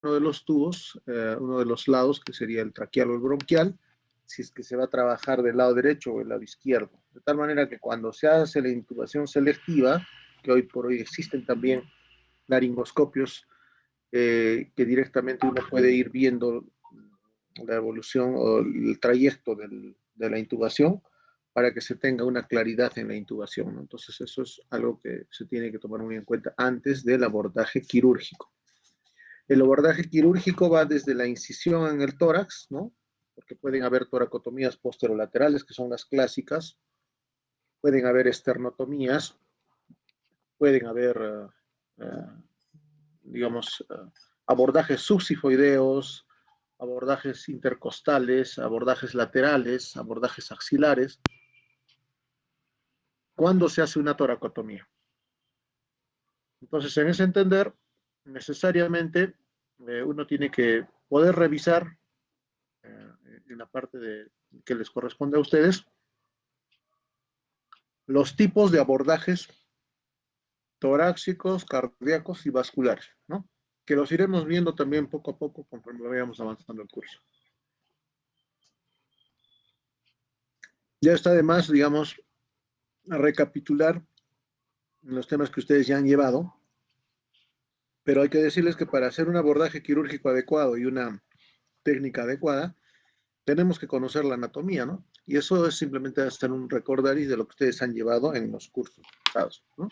uno de los tubos, uno de los lados, que sería el traqueal o el bronquial, si es que se va a trabajar del lado derecho o del lado izquierdo. De tal manera que cuando se hace la intubación selectiva, que hoy por hoy existen también laringoscopios que directamente uno puede ir viendo la evolución o el trayecto de la intubación para que se tenga una claridad en la intubación, ¿no? Entonces eso es algo que se tiene que tomar muy en cuenta antes del abordaje quirúrgico. El abordaje quirúrgico va desde la incisión en el tórax, ¿no? Porque pueden haber toracotomías posterolaterales, que son las clásicas, pueden haber esternotomías, pueden haber, digamos, abordajes subsifoideos, abordajes intercostales, abordajes laterales, abordajes axilares, cuando se hace una toracotomía. Entonces, en ese entender, necesariamente uno tiene que poder revisar en la parte que les corresponde a ustedes los tipos de abordajes torácicos, cardíacos y vasculares, ¿no? Que los iremos viendo también poco a poco conforme vayamos avanzando el curso. Ya está de más, digamos, recapitular los temas que ustedes ya han llevado, pero hay que decirles que para hacer un abordaje quirúrgico adecuado y una técnica adecuada, tenemos que conocer la anatomía, ¿no? Y eso es simplemente hacer un recordaris de lo que ustedes han llevado en los cursos pasados, ¿no?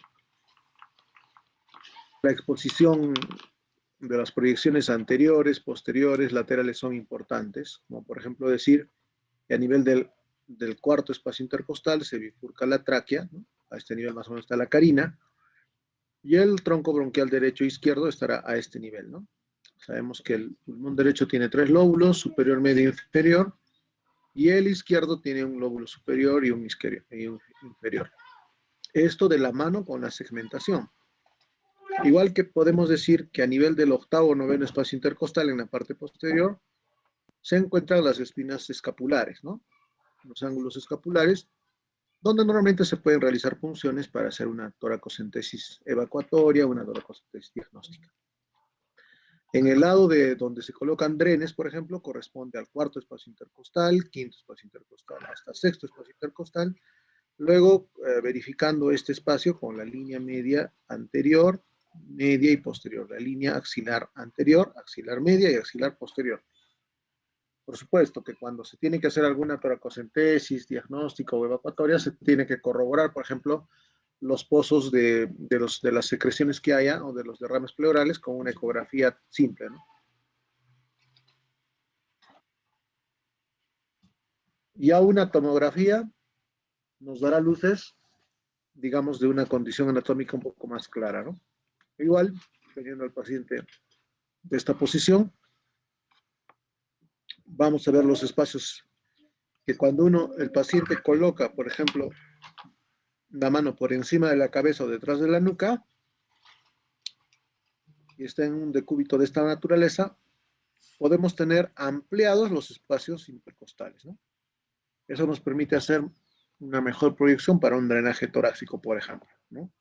La exposición de las proyecciones anteriores, posteriores, laterales son importantes, como por ejemplo decir que a nivel del cuarto espacio intercostal se bifurca la tráquea, ¿no? A este nivel más o menos está la carina, y el tronco bronquial derecho e izquierdo estará a este nivel, ¿no? Sabemos que el pulmón derecho tiene 3 lóbulos, superior, medio e inferior, y el izquierdo tiene un lóbulo superior y un inferior. Esto de la mano con la segmentación. Igual que podemos decir que a nivel del octavo o noveno espacio intercostal, en la parte posterior, se encuentran las espinas escapulares, ¿no? Los ángulos escapulares, donde normalmente se pueden realizar punciones para hacer una toracocentesis evacuatoria, una toracocentesis diagnóstica. En el lado de donde se colocan drenes, por ejemplo, corresponde al cuarto espacio intercostal, quinto espacio intercostal, hasta sexto espacio intercostal. Luego, verificando este espacio con la línea media anterior, media y posterior, la línea axilar anterior, axilar media y axilar posterior. Por supuesto que cuando se tiene que hacer alguna toracocentesis, diagnóstico o evacuatoria, se tiene que corroborar, por ejemplo, los pozos de las secreciones que haya o de los derrames pleurales con una ecografía simple, ¿no? Ya una tomografía nos dará luces, digamos, de una condición anatómica un poco más clara, ¿no? Igual, teniendo al paciente de esta posición, vamos a ver los espacios que cuando el paciente coloca, por ejemplo, la mano por encima de la cabeza o detrás de la nuca, y está en un decúbito de esta naturaleza, podemos tener ampliados los espacios intercostales, ¿no? Eso nos permite hacer una mejor proyección para un drenaje torácico, por ejemplo, ¿no?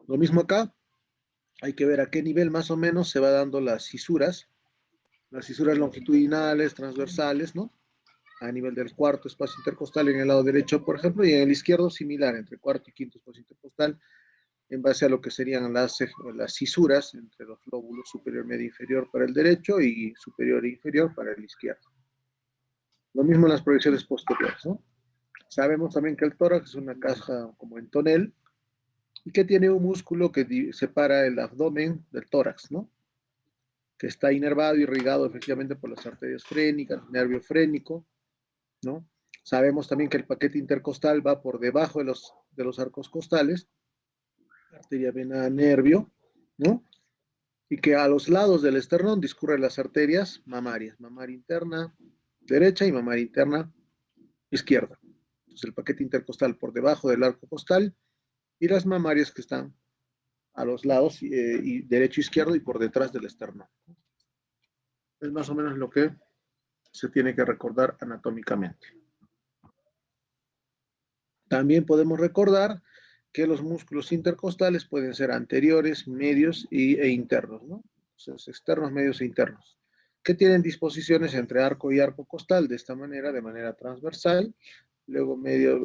Lo mismo acá, hay que ver a qué nivel más o menos se va dando las cisuras longitudinales, transversales, ¿no? A nivel del cuarto espacio intercostal en el lado derecho, por ejemplo, y en el izquierdo similar, entre cuarto y quinto espacio intercostal, en base a lo que serían las cisuras entre los lóbulos superior, medio, inferior para el derecho y superior e inferior para el izquierdo. Lo mismo en las proyecciones posteriores, ¿no? Sabemos también que el tórax es una caja como en tonel y que tiene un músculo que separa el abdomen del tórax, ¿no? Que está inervado y irrigado efectivamente por las arterias frénicas, nervio frénico, ¿no? Sabemos también que el paquete intercostal va por debajo de los arcos costales, arteria, vena, nervio, ¿no? Y que a los lados del esternón discurren las arterias mamarias, mamaria interna derecha y mamaria interna izquierda. Entonces el paquete intercostal por debajo del arco costal y las mamarias que están a los lados, y derecho, izquierdo y por detrás del esternón. Es más o menos lo que se tiene que recordar anatómicamente. También podemos recordar que los músculos intercostales pueden ser anteriores, medios e internos, ¿no? Entonces, externos, medios e internos, que tienen disposiciones entre arco y arco costal, de manera transversal, luego medio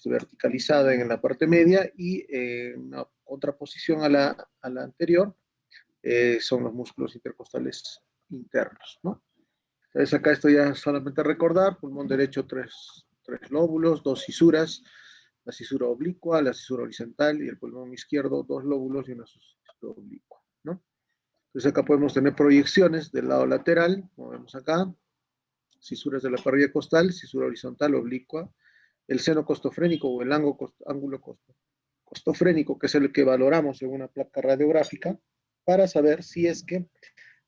verticalizada en la parte media y una contraposición a la anterior son los músculos intercostales internos, ¿no? Entonces acá esto ya solamente recordar, pulmón derecho tres lóbulos, dos cisuras, la cisura oblicua, la cisura horizontal y el pulmón izquierdo, dos lóbulos y una cisura oblicua, ¿no? Entonces acá podemos tener proyecciones del lado lateral, como vemos acá, cisuras de la parrilla costal, cisura horizontal, oblicua, el seno costofrénico o el ángulo costofrénico, que es el que valoramos en una placa radiográfica, para saber si es que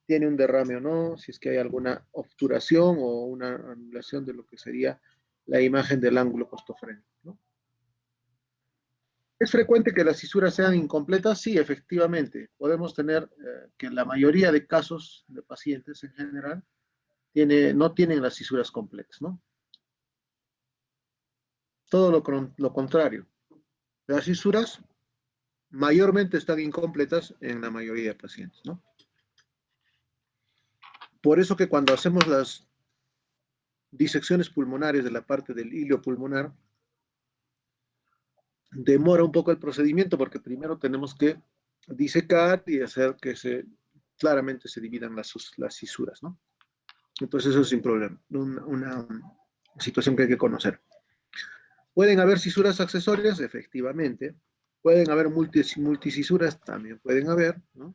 tiene un derrame o no, si es que hay alguna obturación o una anulación de lo que sería la imagen del ángulo costofrénico, ¿no? ¿Es frecuente que las cisuras sean incompletas? Sí, efectivamente. Podemos tener que la mayoría de casos de pacientes en general no tienen las cisuras completas, ¿no? Todo lo contrario. Las cisuras mayormente están incompletas en la mayoría de pacientes, ¿no? Por eso que cuando hacemos las disecciones pulmonares de la parte del hilio pulmonar, demora un poco el procedimiento porque primero tenemos que disecar y hacer que claramente se dividan las cisuras, ¿no? Entonces eso es sin problema, una situación que hay que conocer. ¿Pueden haber cisuras accesorias? Efectivamente. ¿Pueden haber multicisuras? También pueden haber, ¿no?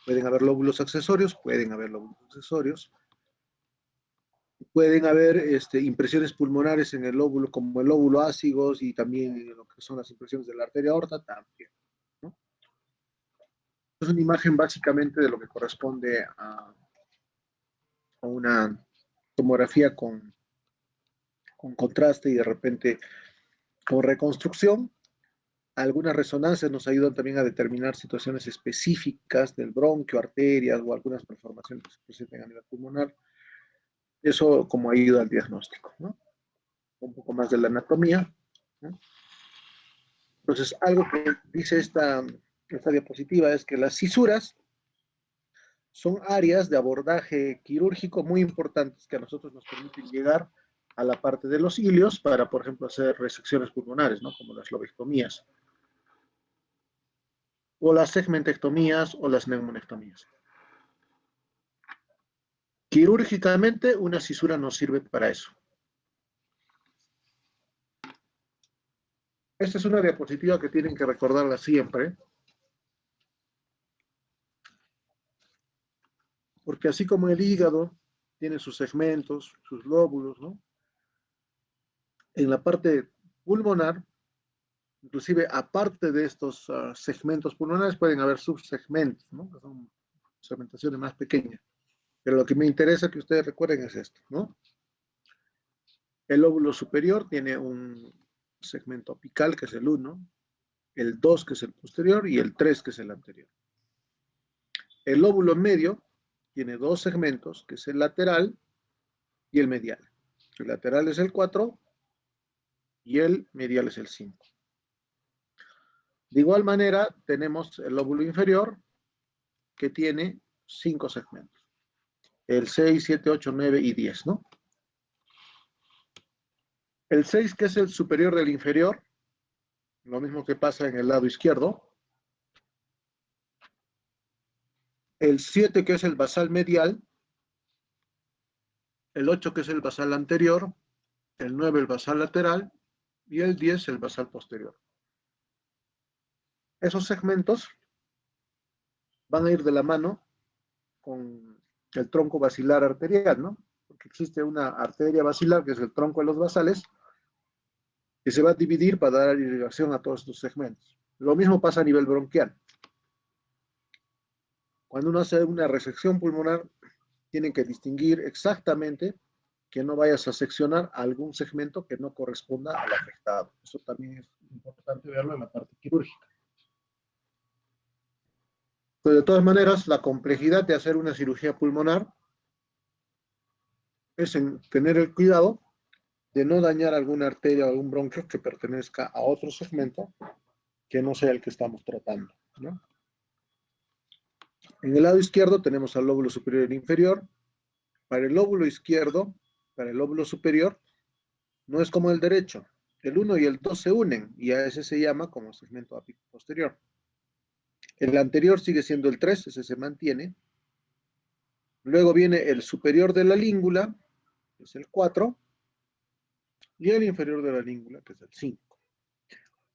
Pueden haber lóbulos accesorios, pueden haber lóbulos accesorios. Pueden haber impresiones pulmonares en el lóbulo, como el lóbulo ácigos y también en lo que son las impresiones de la arteria aorta, también, ¿no? Es una imagen básicamente de lo que corresponde a una tomografía con contraste y de repente con reconstrucción. Algunas resonancias nos ayudan también a determinar situaciones específicas del bronquio, arterias o algunas malformaciones que se presenten a nivel pulmonar. Eso como ayuda al diagnóstico, ¿no? Un poco más de la anatomía, ¿no? Entonces, algo que dice esta diapositiva es que las cisuras son áreas de abordaje quirúrgico muy importantes que a nosotros nos permiten llegar a la parte de los ilios para, por ejemplo, hacer resecciones pulmonares, ¿no? Como las lobectomías, o las segmentectomías o las neumonectomías. Quirúrgicamente, una cisura nos sirve para eso. Esta es una diapositiva que tienen que recordarla siempre, porque así como el hígado tiene sus segmentos, sus lóbulos, ¿no? En la parte pulmonar, inclusive aparte de estos segmentos pulmonares, pueden haber subsegmentos, ¿no? Que son segmentaciones más pequeñas. Pero lo que me interesa que ustedes recuerden es esto, ¿no? El lóbulo superior tiene un segmento apical, que es el 1, el 2, que es el posterior, y el 3, que es el anterior. El lóbulo medio tiene dos segmentos, que es el lateral y el medial. El lateral es el 4 y el medial es el 5. De igual manera, tenemos el lóbulo inferior, que tiene 5 segmentos. El 6, 7, 8, 9 y 10, ¿no? El 6, que es el superior del inferior, lo mismo que pasa en el lado izquierdo. El 7, que es el basal medial. El 8, que es el basal anterior. El 9, el basal lateral. Y el 10, el basal posterior. Esos segmentos van a ir de la mano con el tronco basilar arterial, ¿no? Porque existe una arteria basilar, que es el tronco de los basales, que se va a dividir para dar irrigación a todos estos segmentos. Lo mismo pasa a nivel bronquial. Cuando uno hace una resección pulmonar, tienen que distinguir exactamente que no vayas a seccionar algún segmento que no corresponda al afectado. Eso también es importante verlo en la parte quirúrgica. Pero de todas maneras, la complejidad de hacer una cirugía pulmonar es en tener el cuidado de no dañar alguna arteria o algún bronquio que pertenezca a otro segmento que no sea el que estamos tratando, ¿no? En el lado izquierdo tenemos al lóbulo superior e inferior. Para el lóbulo izquierdo, para el lóbulo superior, no es como el derecho. El 1 y el 2 se unen y a ese se llama como segmento ápico posterior. El anterior sigue siendo el 3, ese se mantiene. Luego viene el superior de la língula, que es el 4, y el inferior de la língula, que es el 5.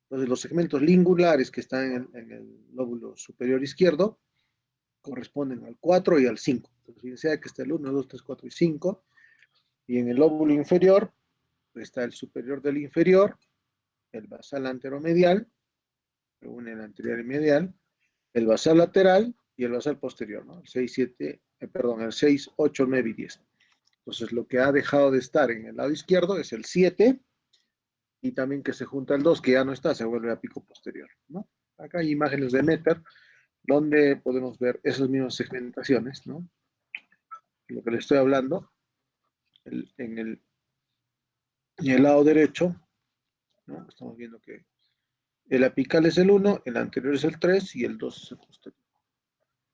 Entonces, los segmentos lingulares que están en el lóbulo superior izquierdo corresponden al 4 y al 5. Entonces, fíjense que está el 1, 2, 3, 4 y 5. Y en el lóbulo inferior está el superior del inferior, el basal anteromedial, que une el anterior y medial, el basal lateral y el basal posterior, ¿no? El 6, 7, perdón, el 6, 8, 9 y 10. Entonces, lo que ha dejado de estar en el lado izquierdo es el 7 y también que se junta el 2, que ya no está, se vuelve a pico posterior, ¿no? Acá hay imágenes de Meter donde podemos ver esas mismas segmentaciones, ¿no? Lo que le estoy hablando, en el lado derecho, ¿no? Estamos viendo que el apical es el 1, el anterior es el 3 y el 2 es el posterior.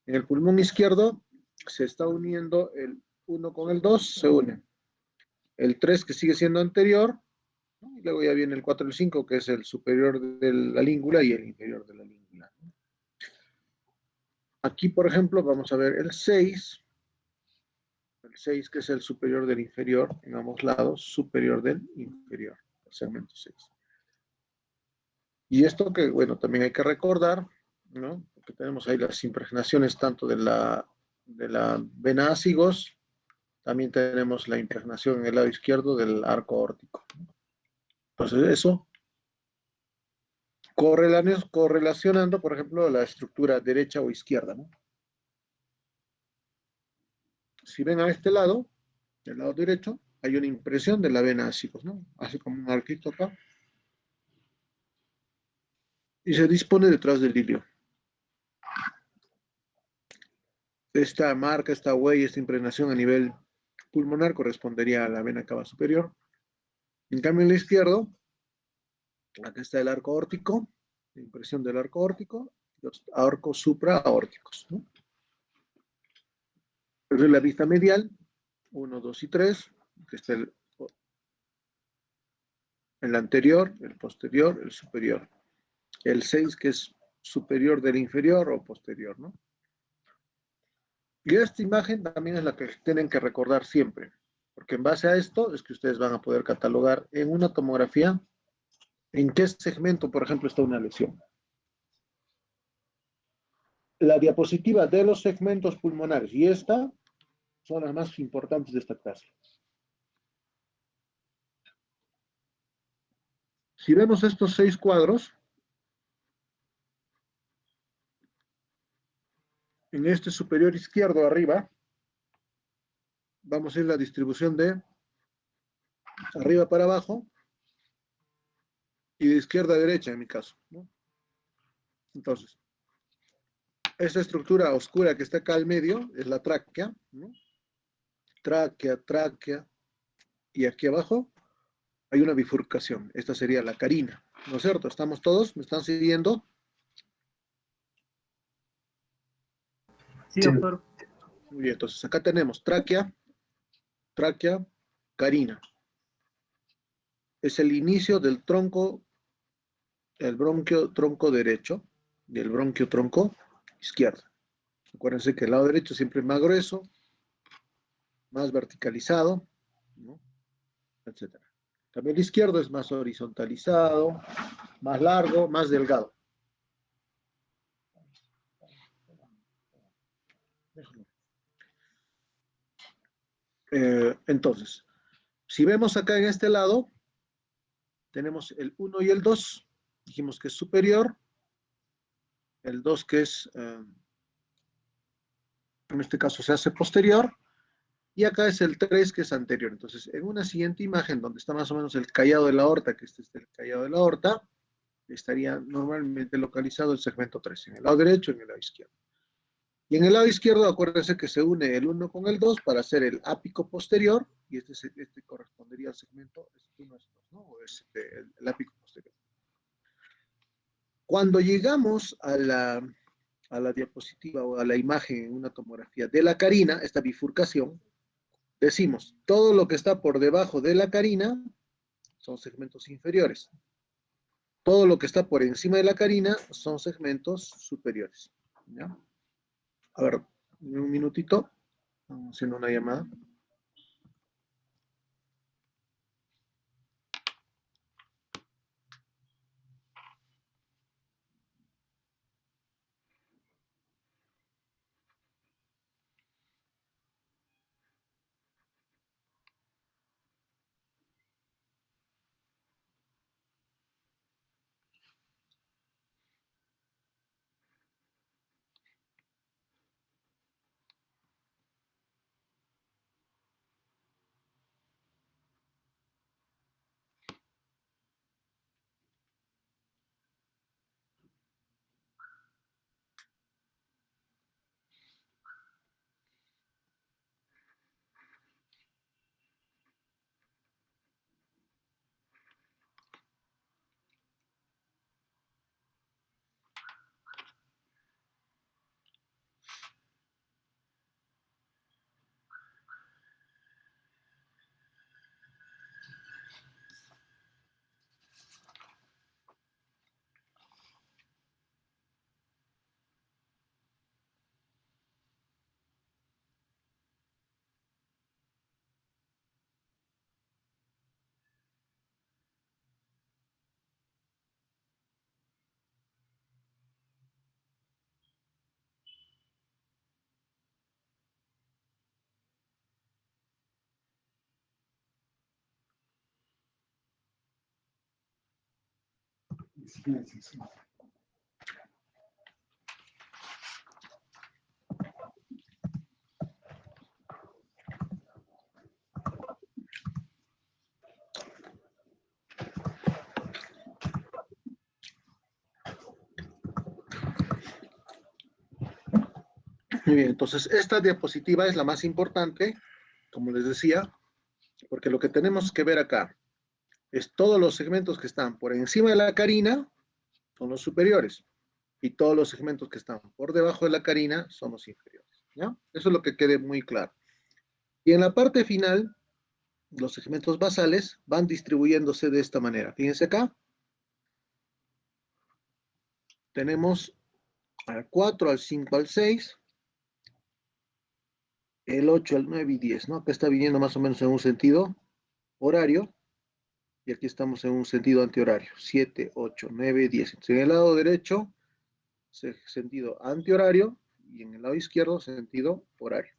En el pulmón izquierdo se está uniendo el 1 con el 2, se une. El 3 que sigue siendo anterior, ¿no? Y luego ya viene el 4 y el 5, que es el superior de la língula y el inferior de la língula. Aquí, por ejemplo, vamos a ver el 6 que es el superior del inferior, en ambos lados, superior del inferior, el segmento 6. Y esto que, bueno, también hay que recordar, ¿no? Porque tenemos ahí las impregnaciones tanto de la vena ácigos, también tenemos la impregnación en el lado izquierdo del arco aórtico. Entonces, eso correlacionando, por ejemplo, la estructura derecha o izquierda, ¿no? Si ven a este lado, del lado derecho, hay una impresión de la vena ácigos, ¿no? Así como un arquito acá. Y se dispone detrás del ilio. Esta marca, esta huella, esta impregnación a nivel pulmonar correspondería a la vena cava superior. En cambio, en la izquierdo, acá está el arco aórtico, la impresión del arco aórtico, los arcos supraaórticos, ¿no? Pero la vista medial, 1, 2 y 3, que está el anterior, el posterior, el superior. El 6, que es superior del inferior o posterior, ¿no? Y esta imagen también es la que tienen que recordar siempre, porque en base a esto es que ustedes van a poder catalogar en una tomografía en qué segmento, por ejemplo, está una lesión. La diapositiva de los segmentos pulmonares y esta son las más importantes de esta clase. Si vemos estos 6 cuadros, en este superior izquierdo arriba, vamos a ir la distribución de arriba para abajo y de izquierda a derecha en mi caso, ¿no? Entonces, esta estructura oscura que está acá al medio es la tráquea, ¿no? Tráquea, y aquí abajo hay una bifurcación. Esta sería la carina, ¿no es cierto? ¿Estamos todos? ¿Me están siguiendo? Sí, doctor. Muy bien, entonces acá tenemos tráquea, carina. Es el inicio del tronco, el bronquio tronco derecho y el bronquio tronco izquierdo. Acuérdense que el lado derecho siempre es más grueso, más verticalizado, ¿no? Etcétera. También el izquierdo es más horizontalizado, más largo, más delgado. Entonces, si vemos acá en este lado, tenemos el 1 y el 2. Dijimos que es superior, el 2 que es, en este caso se hace posterior, y acá es el 3 que es anterior. Entonces, en una siguiente imagen donde está más o menos el callado de la aorta, que este es el callado de la aorta, estaría normalmente localizado el segmento 3, en el lado derecho y en el lado izquierdo. Y en el lado izquierdo, acuérdense que se une el 1 con el 2 para hacer el ápico posterior, y este correspondería al segmento 1, ¿no? O es el ápico posterior. Cuando llegamos a a la diapositiva o a la imagen en una tomografía de la carina, esta bifurcación, decimos, todo lo que está por debajo de la carina son segmentos inferiores. Todo lo que está por encima de la carina son segmentos superiores. ¿Ya? A ver, un minutito, vamos haciendo una llamada. Muy bien, entonces esta diapositiva es la más importante, como les decía, porque lo que tenemos que ver acá es todos los segmentos que están por encima de la carina son los superiores y todos los segmentos que están por debajo de la carina son los inferiores. ¿Ya? Eso es lo que quede muy claro. Y en la parte final, los segmentos basales van distribuyéndose de esta manera. Fíjense acá, tenemos al 4, al 5, al 6, el 8, el 9 y 10, ¿no? Acá está viniendo más o menos en un sentido horario, y aquí estamos en un sentido antihorario, 7, 8, 9, 10. Entonces, en el lado derecho, sentido antihorario, y en el lado izquierdo, sentido horario.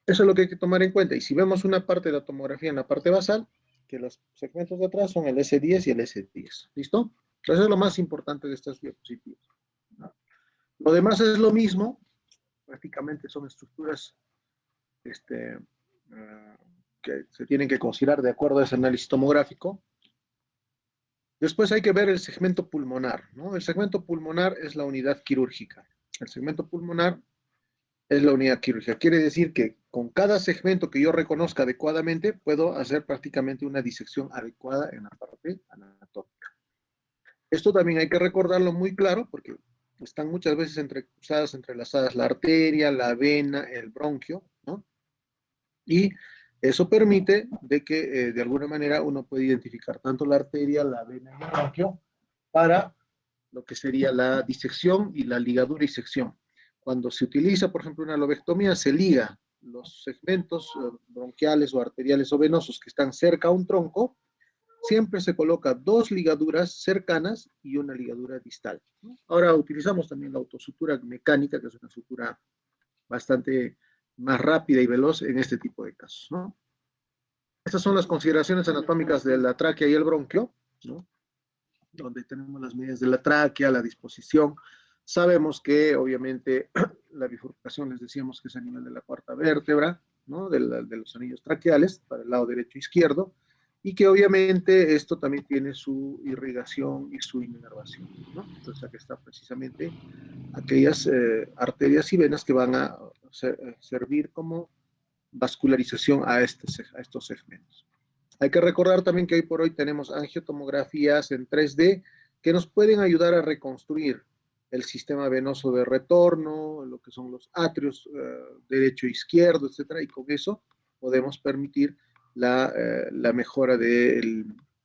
Eso es lo que hay que tomar en cuenta. Y si vemos una parte de la tomografía en la parte basal, que los segmentos de atrás son el S10 y el S10. ¿Listo? Eso es lo más importante de estas diapositivas. ¿No? Lo demás es lo mismo, prácticamente son estructuras que se tienen que considerar de acuerdo a ese análisis tomográfico. Después hay que ver el segmento pulmonar, ¿no? El segmento pulmonar es la unidad quirúrgica. El segmento pulmonar es la unidad quirúrgica. Quiere decir que con cada segmento que yo reconozca adecuadamente, puedo hacer prácticamente una disección adecuada en la parte anatómica. Esto también hay que recordarlo muy claro porque están muchas veces entrelazadas la arteria, la vena, el bronquio, ¿no? Y eso permite de que de alguna manera uno puede identificar tanto la arteria, la vena y el bronquio para lo que sería la disección y la ligadura y sección. Cuando se utiliza, por ejemplo, una lobectomía, se liga los segmentos bronquiales o arteriales o venosos que están cerca a un tronco, siempre se coloca dos ligaduras cercanas y una ligadura distal. Ahora utilizamos también la autosutura mecánica, que es una sutura bastante más rápida y veloz en este tipo de casos, ¿no? Estas son las consideraciones anatómicas de la tráquea y el bronquio, ¿no? Donde tenemos las medidas de la tráquea, la disposición. Sabemos que obviamente la bifurcación les decíamos que es a nivel de la cuarta vértebra, ¿no? De los anillos traqueales, para el lado derecho e izquierdo, y que obviamente esto también tiene su irrigación y su inervación, ¿no? Entonces aquí está precisamente aquellas arterias y venas que van a servir como vascularización a estos segmentos. Hay que recordar también que hoy por hoy tenemos angiotomografías en 3D que nos pueden ayudar a reconstruir el sistema venoso de retorno, lo que son los atrios derecho e izquierdo, etcétera, y con eso podemos permitir la mejora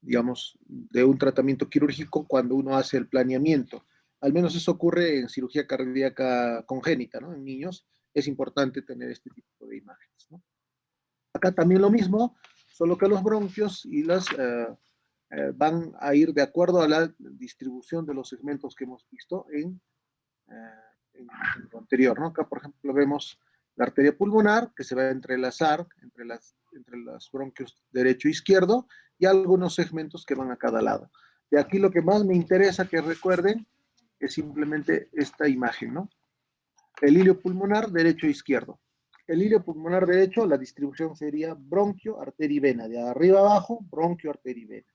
digamos, de un tratamiento quirúrgico cuando uno hace el planeamiento. Al menos eso ocurre en cirugía cardíaca congénita, ¿no? En niños es importante tener este tipo de imágenes, ¿no? Acá también lo mismo, solo que los bronquios y van a ir de acuerdo a la distribución de los segmentos que hemos visto en lo anterior, ¿no? Acá, por ejemplo, vemos la arteria pulmonar que se va a entrelazar entre los bronquios derecho e izquierdo y algunos segmentos que van a cada lado. De aquí lo que más me interesa que recuerden es simplemente esta imagen, ¿no? El hilio pulmonar derecho e izquierdo. El hilio pulmonar derecho, la distribución sería bronquio, arteria y vena. De arriba abajo, bronquio, arteria y vena.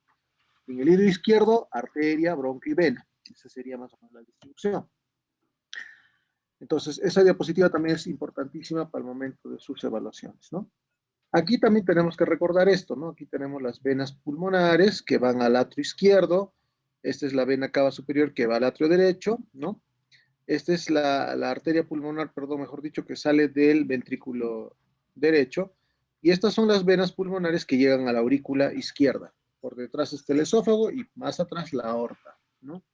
En el hilio izquierdo, arteria, bronquio y vena. Esa sería más o menos la distribución. Entonces, esa diapositiva también es importantísima para el momento de sus evaluaciones, ¿no? Aquí también tenemos que recordar esto, ¿no? Aquí tenemos las venas pulmonares que van al atrio izquierdo. Esta es la vena cava superior que va al atrio derecho, ¿no? Esta es la arteria pulmonar, perdón, mejor dicho, que sale del ventrículo derecho. Y estas son las venas pulmonares que llegan a la aurícula izquierda. Por detrás está el esófago y más atrás la aorta, ¿no?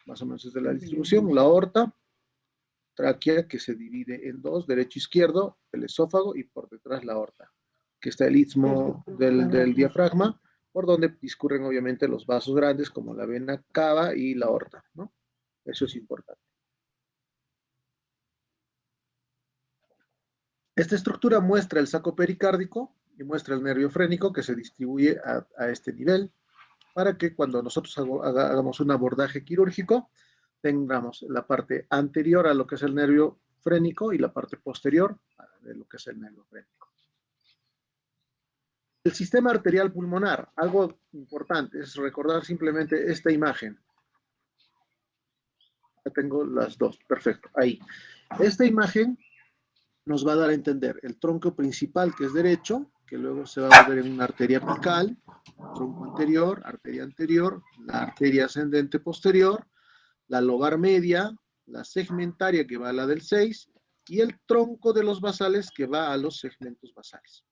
Más o menos es de la distribución. La aorta, tráquea que se divide en dos, derecho-izquierdo, el esófago y por detrás la aorta, que está el istmo del diafragma, por donde discurren obviamente los vasos grandes como la vena cava y la aorta, ¿no? Eso es importante. Esta estructura muestra el saco pericárdico y muestra el nervio frénico que se distribuye a este nivel para que cuando nosotros hagamos un abordaje quirúrgico tengamos la parte anterior a lo que es el nervio frénico y la parte posterior de lo que es el nervio frénico. El sistema arterial pulmonar, algo importante es recordar simplemente esta imagen. Ya tengo las dos, perfecto, ahí. Esta imagen nos va a dar a entender el tronco principal, que es derecho, que luego se va a volver en una arteria apical, tronco anterior, la arteria ascendente posterior, la lobar media, la segmentaria que va a la del 6 y el tronco de los basales que va a los segmentos basales.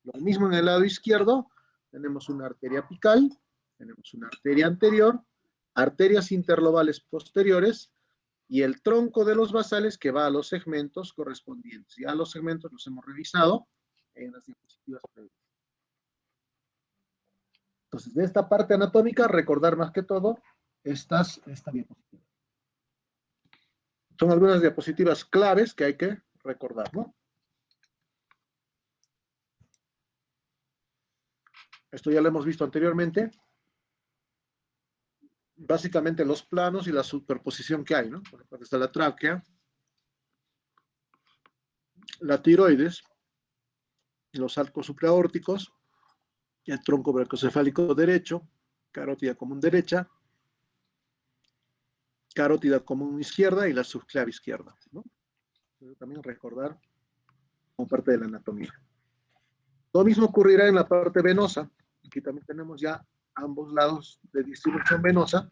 Lo mismo en el lado izquierdo, tenemos una arteria apical, tenemos una arteria anterior, arterias interlobales posteriores y el tronco de los basales que va a los segmentos correspondientes. Ya los segmentos los hemos revisado en las diapositivas previas. Entonces, de esta parte anatómica, recordar más que todo esta diapositiva. Son algunas diapositivas claves que hay que recordar, ¿no? Esto ya lo hemos visto anteriormente. Básicamente los planos y la superposición que hay, ¿no? Por ejemplo, está la tráquea, la tiroides, los arcos supraórticos, el tronco brachocefálico derecho, carótida común derecha, carótida común izquierda y la subclave izquierda, ¿no? También recordar como parte de la anatomía. Lo mismo ocurrirá en la parte venosa. Aquí también tenemos ya ambos lados de distribución venosa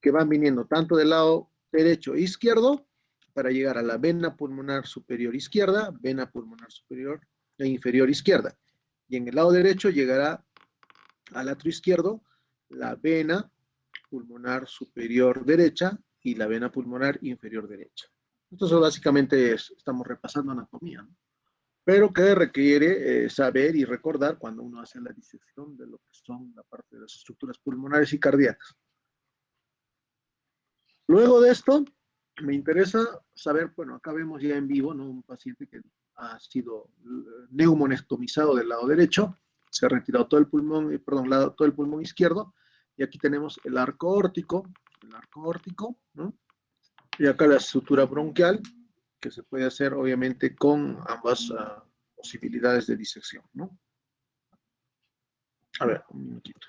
que van viniendo tanto del lado derecho e izquierdo para llegar a la vena pulmonar superior izquierda, vena pulmonar superior e inferior izquierda. Y en el lado derecho llegará al atrio izquierdo la vena pulmonar superior derecha y la vena pulmonar inferior derecha. Entonces, básicamente estamos repasando anatomía, ¿no? Pero que requiere saber y recordar cuando uno hace la disección de lo que son la parte de las estructuras pulmonares y cardíacas. Luego de esto, me interesa saber, bueno, acá vemos ya en vivo, ¿no? Un paciente que ha sido neumonectomizado del lado derecho, se ha retirado todo el pulmón, perdón, todo el pulmón izquierdo, y aquí tenemos el arco órtico, ¿no? Y acá la sutura bronquial, que se puede hacer obviamente con ambas posibilidades de disección, ¿no? A ver, un minutito.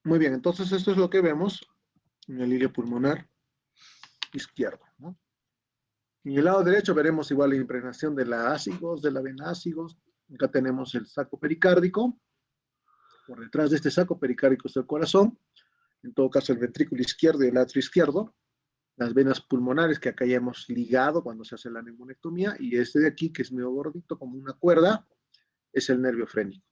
Muy bien, entonces esto es lo que vemos en el ilio pulmonar izquierdo, ¿no? En el lado derecho veremos igual la impregnación de la ácigos, de la vena ácigos. Acá tenemos el saco pericárdico. Por detrás de este saco pericárdico está el corazón. En todo caso, el ventrículo izquierdo y el atrio izquierdo. Las venas pulmonares que acá ya hemos ligado cuando se hace la neumonectomía. Y este de aquí, que es medio gordito, como una cuerda, es el nervio frénico.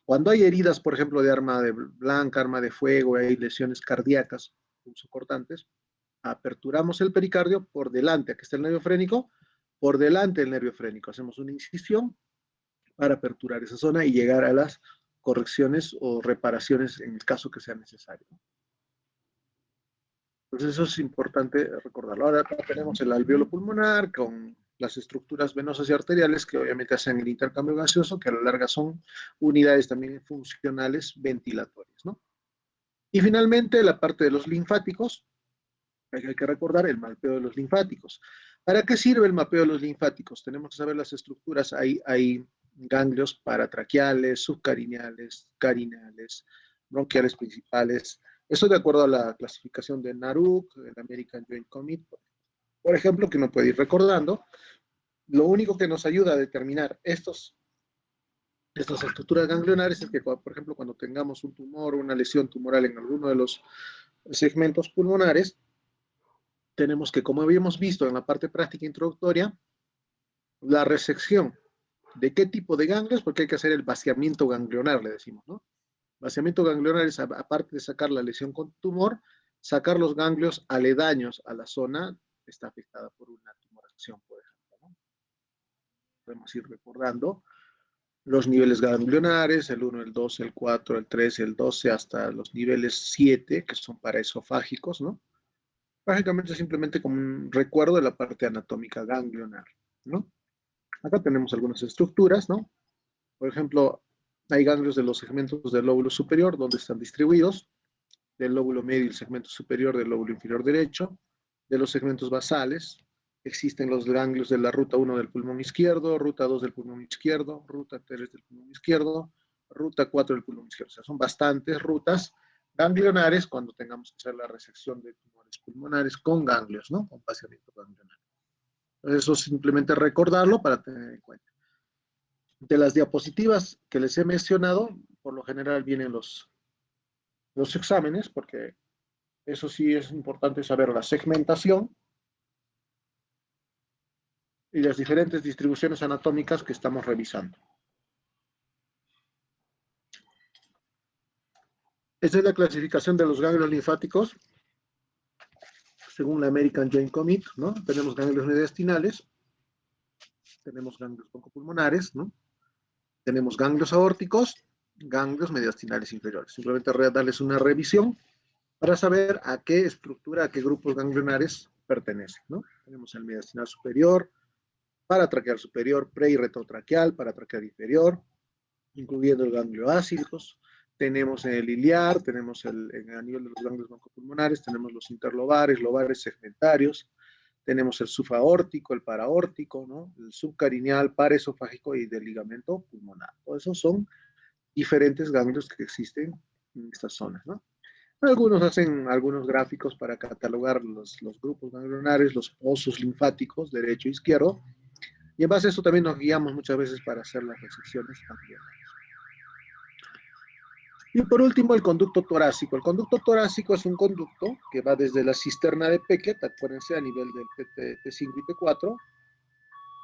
Cuando hay heridas, por ejemplo, de arma de blanca, arma de fuego, hay lesiones cardíacas, punzocortantes, aperturamos el pericardio por delante, aquí está el nervio frénico, por delante del nervio frénico. Hacemos una incisión para aperturar esa zona y llegar a las correcciones o reparaciones en el caso que sea necesario. Entonces eso es importante recordarlo. Ahora acá tenemos el alveolo pulmonar con las estructuras venosas y arteriales que obviamente hacen el intercambio gaseoso, que a la larga son unidades también funcionales ventilatorias, ¿no? Y finalmente la parte de los linfáticos, hay que recordar el mapeo de los linfáticos. ¿Para qué sirve el mapeo de los linfáticos? Tenemos que saber las estructuras. Hay ganglios paratraqueales, subcarineales, carineales, bronquiales principales. Eso de acuerdo a la clasificación de NARUC, el American Joint Committee, por ejemplo, que no puede ir recordando. Lo único que nos ayuda a determinar estas estructuras ganglionares es que, por ejemplo, cuando tengamos un tumor o una lesión tumoral en alguno de los segmentos pulmonares, tenemos que, como habíamos visto en la parte práctica introductoria, la resección de qué tipo de ganglios, porque hay que hacer el vaciamiento ganglionar, le decimos, ¿no? Vaciamiento ganglionar es, aparte de sacar la lesión con tumor, sacar los ganglios aledaños a la zona que está afectada por una tumoración, por ejemplo, ¿no? Podemos ir recordando los niveles ganglionares, el 1, el 2, el 4, el 3, el 12, hasta los niveles 7, que son paraesofágicos, ¿no? Básicamente simplemente como un recuerdo de la parte anatómica ganglionar, ¿no? Acá tenemos algunas estructuras, ¿no? Por ejemplo, hay ganglios de los segmentos del lóbulo superior, donde están distribuidos, del lóbulo medio y el segmento superior del lóbulo inferior derecho, de los segmentos basales, existen los ganglios de la ruta 1 del pulmón izquierdo, ruta 2 del pulmón izquierdo, ruta 3 del pulmón izquierdo, ruta 4 del pulmón izquierdo. O sea, son bastantes rutas ganglionares cuando tengamos que hacer la resección de tumores pulmonares con ganglios, ¿no? Con vaciamiento ganglionar. Entonces, eso simplemente recordarlo para tener en cuenta. De las diapositivas que les he mencionado, por lo general vienen los exámenes, porque eso sí es importante saber la segmentación y las diferentes distribuciones anatómicas que estamos revisando. Esta es la clasificación de los ganglios linfáticos según la American Joint Committee, ¿no? Tenemos ganglios mediastinales, tenemos ganglios broncopulmonares, ¿no? Tenemos ganglios aórticos, ganglios mediastinales inferiores. Simplemente darles una revisión para saber a qué estructura, a qué grupos ganglionares pertenecen, ¿no? Tenemos el mediastinal superior, paratraqueal superior, pre y retrotraqueal, paratraqueal inferior, incluyendo el ganglio ácidos. Tenemos en el iliar, tenemos en el nivel de los ganglios broncopulmonares, tenemos los interlobares, lobares segmentarios, tenemos el subaórtico, el paraórtico, ¿no? El subcarineal, paraesofágico y del ligamento pulmonar. Todos esos son diferentes ganglios que existen en estas zonas, ¿no? Algunos hacen algunos gráficos para catalogar los grupos ganglionares, los pozos linfáticos, derecho e izquierdo, y en base a eso también nos guiamos muchas veces para hacer las resecciones también. Y por último, el conducto torácico. El conducto torácico es un conducto que va desde la cisterna de Peckett, acuérdense, a nivel del T5 y T4,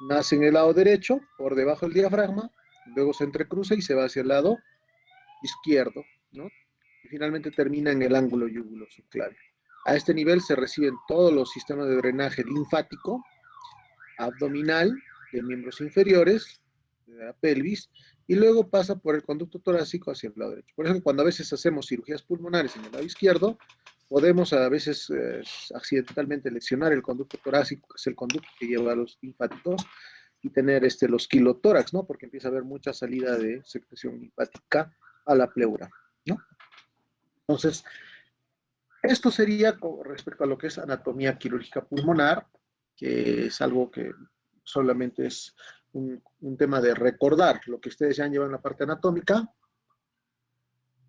nace en el lado derecho, por debajo del diafragma, luego se entrecruza y se va hacia el lado izquierdo, ¿no? Y finalmente termina en el ángulo yúgulo subclavio. A este nivel se reciben todos los sistemas de drenaje linfático, abdominal, de miembros inferiores, de la pelvis, y luego pasa por el conducto torácico hacia el lado derecho. Por eso cuando a veces hacemos cirugías pulmonares en el lado izquierdo, podemos a veces accidentalmente lesionar el conducto torácico, que es el conducto que lleva a los linfáticos, y tener los quilotórax, ¿no? Porque empieza a haber mucha salida de secreción linfática a la pleura, ¿no? Entonces, esto sería con respecto a lo que es anatomía quirúrgica pulmonar, que es algo que solamente es un tema de recordar lo que ustedes ya han llevado en la parte anatómica.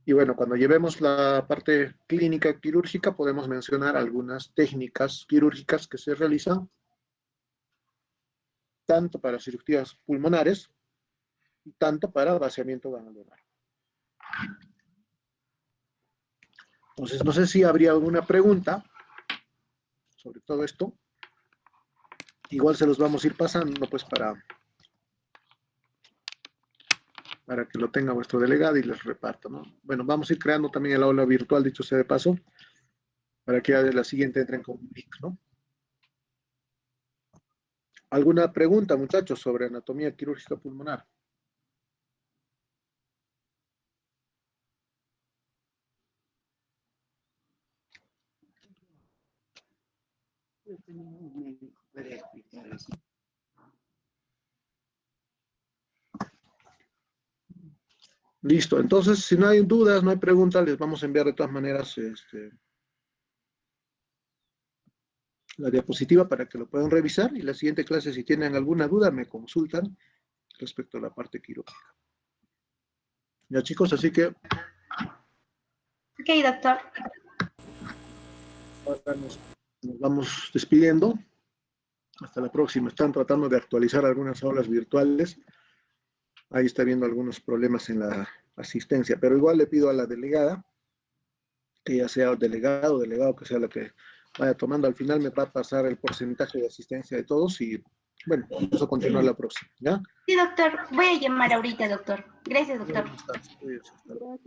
Y bueno, cuando llevemos la parte clínica quirúrgica, podemos mencionar algunas técnicas quirúrgicas que se realizan tanto para cirugías pulmonares y tanto para vaciamiento ganglionar. Entonces, no sé si habría alguna pregunta sobre todo esto. Igual se los vamos a ir pasando, pues, para que lo tenga vuestro delegado y les reparta, ¿no? Bueno, vamos a ir creando también el aula virtual, dicho sea de paso, para que a la siguiente entren con un link, ¿no? ¿Alguna pregunta, muchachos, sobre anatomía quirúrgica pulmonar? Listo, entonces, si no hay dudas, no hay preguntas, les vamos a enviar de todas maneras la diapositiva para que lo puedan revisar y la siguiente clase, si tienen alguna duda, me consultan respecto a la parte quirúrgica. Ya, chicos, así que Ok, doctor. ahora nos vamos despidiendo. Hasta la próxima. Están tratando de actualizar algunas aulas virtuales. Ahí está viendo algunos problemas en la asistencia, pero igual le pido a la delegada, que ya sea delegado, que sea la que vaya tomando. Al final me va a pasar el porcentaje de asistencia de todos y, bueno, vamos a continuar la próxima, ¿ya? Sí, doctor. Voy a llamar ahorita, doctor. Gracias, doctor. Buenas tardes. Cuídense. Hasta luego.